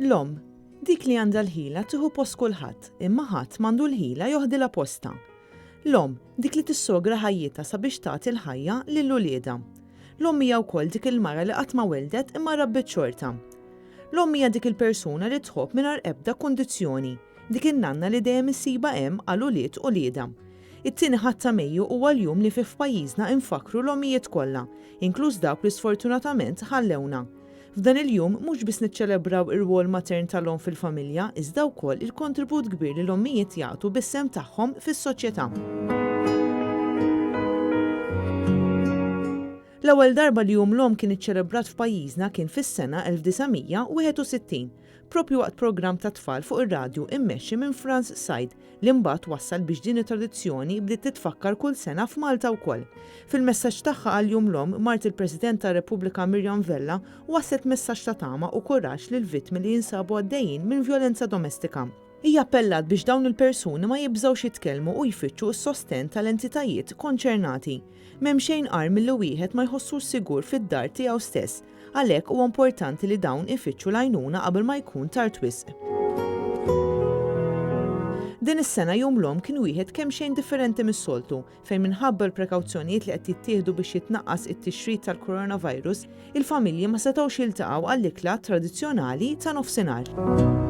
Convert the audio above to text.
L-omm, dik li għandha l-ħila tieħu post kulħadd, imma ħadd m'għandu l-ħila joħdilha posta. L-omm, dik li tissogra ħajjitha sabiex tagħti l-ħajja lill-ulieda. L-omm hija wkoll dik il-mara li qatt ma weldet imma rabbet xorta. L-omm hija dik il-persuna li tħobb mingħajr ebda kundizzjoni, dik in-nanna li dejjem issiba hemm għal ulied u lieda. It-tieni ħadd ta' Mejju huwa l-jum li fi f'pajjiżna infakru l-ommijiet kollha, inkluż dawk li sfortunatament ħallewna. F'dan il-jum mhux biss niċċelebraw ir-rwol matern tal-omm fil-familja, iżda wkoll il-kontribut kbir li l-ommijiet jagħtu bis-sehem tagħhom fis-soċjetà. L-ewwel darba li jum l-omm kien iċċelebrat f'pajjiżna kien fis-sena 1961, propju waqt programm ta' tfal fuq ir-radju immexxi minn Franz Said li mbagħad wassal biex din it-tradizzjoni bdiet titfakkar kull sena f'Malta wkoll. Fil-messaġġ tagħha għal jum l-omm Mart il-President tar-Repubblika Miriam Vella waslet messaġġ ta' tama u kuraġġ lil vittmi li jinsabu għaddejjin minn vjolenza domestika. Hija appellat biex dawn il-persuni ma jibżgħux jitkellmu u jfittxu s-sosten tal-entitajiet konċernati. M'hemm xejn qar milli wieħed ma jħossux sigur fid-dar tiegħu stess, għalhekk huwa importanti li dawn ifittxu l-għajnuna qabel ma jkun tard wisq. Din is-sena jum l-omm kien wieħed kemm xejn differenti mis-soltu fejn minħabba l-prekawzjonijiet li qed jittieħdu biex jitnaqqas it-tixrid tal-coronavirus, il-familji ma setgħux jiltaqgħu għall-ikla tradizzjonali ta' nofsinhar.